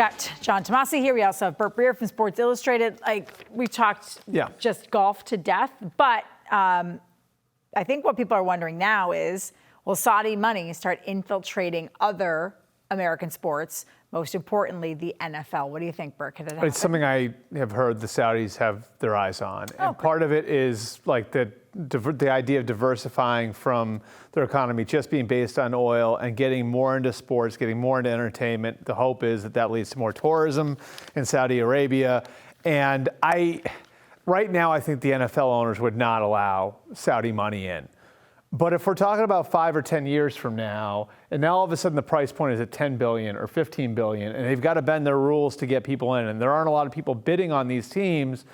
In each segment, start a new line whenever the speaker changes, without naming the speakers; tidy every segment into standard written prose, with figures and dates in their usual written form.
Got John Tomase here. We also have Breer from Sports Illustrated. We talked just golf to death, but I think what people are wondering now is, will Saudi money start infiltrating other American sports, most importantly, the NFL? What do you think, Breer? Could it happen?
It's something I have heard the Saudis have their eyes on. And part of it is like the idea of diversifying from their economy just being based on oil and getting more into sports, getting more into entertainment. The hope is that that leads to more tourism in Saudi Arabia. And right now, I think the NFL owners would not allow Saudi money in. But if we're talking about 5 or 10 years from now, and now all of a sudden the price point is at 10 billion or 15 billion, and they've got to bend their rules to get people in, and there aren't a lot of people bidding on these teams,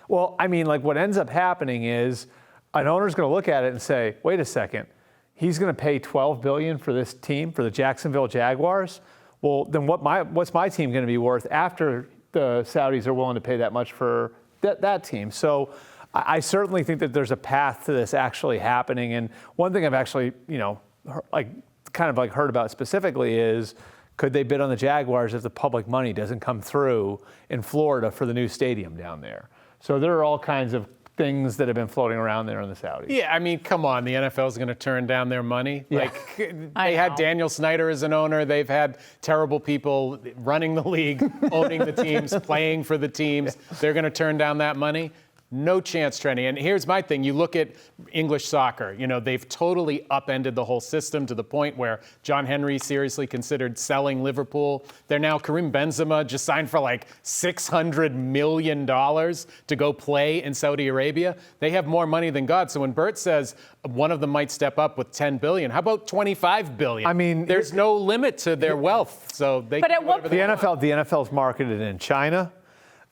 well, I mean, like what ends up happening is an owner's going to look at it and say, wait a second, he's going to pay 12 billion for this team, for the Jacksonville Jaguars? Well, then what's my team going to be worth after the Saudis are willing to pay that much for that team? So I certainly think that there's a path to this actually happening. And one thing I've actually, heard about specifically is, could they bid on the Jaguars if the public money doesn't come through in Florida for the new stadium down there? So there are all kinds of things that have been floating around there in the Saudis.
Yeah, I mean, come on, the NFL is going to turn down their money.
Yeah.
They had Daniel Snyder as an owner. They've had terrible people running the league, owning the teams, playing for the teams. They're going to turn down that money? No chance, Trenni. And here's my thing. You look at English soccer. They've totally upended the whole system to the point where John Henry seriously considered selling Liverpool. They're now, Karim Benzema just signed for like $600 million to go play in Saudi Arabia. They have more money than God. So when Bert says one of them might step up with $10 billion, how about $25 billion?
I mean,
there's no limit to their wealth. So they.
But at what
the NFL is marketed in China.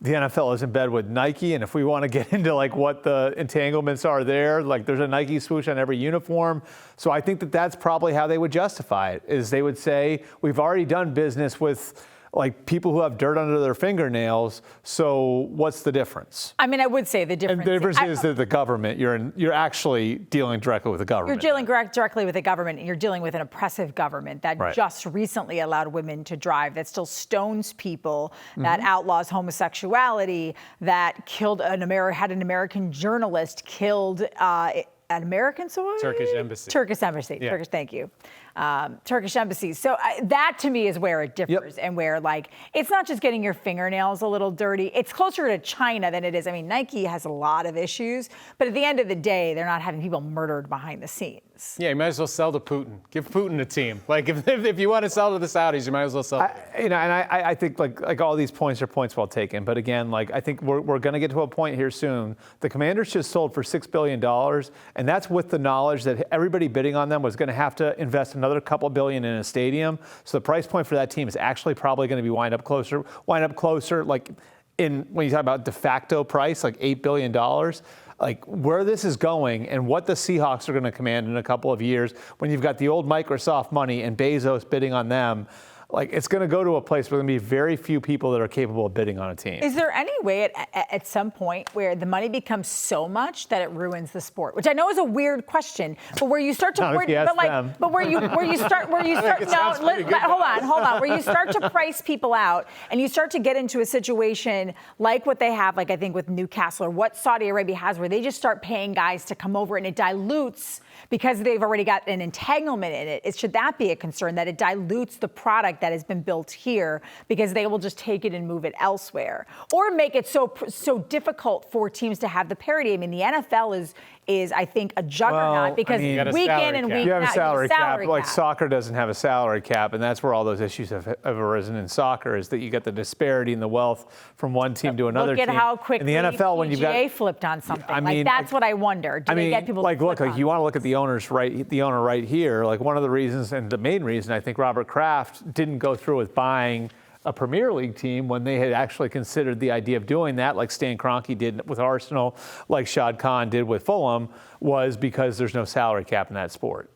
The NFL is in bed with Nike, and if we want to get into like what the entanglements are there, like there's a Nike swoosh on every uniform. So I think that that's probably how they would justify it, is they would say, we've already done business with like people who have dirt under their fingernails, so what's the difference?
I mean, I would say the difference.
And the difference is that the government, you're actually dealing directly with the government.
You're dealing directly with the government, and you're dealing with an oppressive government that just recently allowed women to drive, that still stones people, that outlaws homosexuality, that killed had an American journalist killed at American soil?
Turkish embassy.
Yeah. Turkish, thank you. Turkish embassy. So that to me is where it differs, and where it's not just getting your fingernails a little dirty. It's closer to China than it is. I mean, Nike has a lot of issues, but at the end of the day, they're not having people murdered behind the scenes.
Yeah, you might as well sell to Putin. Give Putin a team. Like if you want to sell to the Saudis, you might as well sell.
I think like all these points are points well taken. But again, I think we're going to get to a point here soon. The Commanders just sold for $6 billion, and that's with the knowledge that everybody bidding on them was going to have to invest another couple billion in a stadium. So the price point for that team is actually probably going to be wind up closer, like when you talk about de facto price, like $8 billion. Like where this is going and what the Seahawks are going to command in a couple of years when you've got the old Microsoft money and Bezos bidding on them, it's going to go to a place where there's going to be very few people that are capable of bidding on a team.
Is there any way at some point where the money becomes so much that it ruins the sport? Which I know is a weird question, but where you start to,
where you start,
hold on, where you start to price people out and you start to get into a situation like what they have, I think with Newcastle or what Saudi Arabia has, where they just start paying guys to come over and it dilutes because they've already got an entanglement in it. Should that be a concern, that it dilutes the product that has been built here because they will just take it and move it elsewhere, or make it so difficult for teams to have the parity? I mean, the NFL is I think a juggernaut because week in and week out
you have a salary cap. Like soccer doesn't have a salary cap, and that's where all those issues have arisen in soccer, is that you get the disparity in the wealth from one team to another team.
Look at how quickly
in the NFL when you've got
flipped on something. That's what I wonder. Do they get people?
You want to look at the owner right here. Like one of the reasons, and the main reason, I think Robert Kraft didn't go through with buying a Premier League team when they had actually considered the idea of doing that, like Stan Kroenke did with Arsenal, like Shad Khan did with Fulham, was because there's no salary cap in that sport.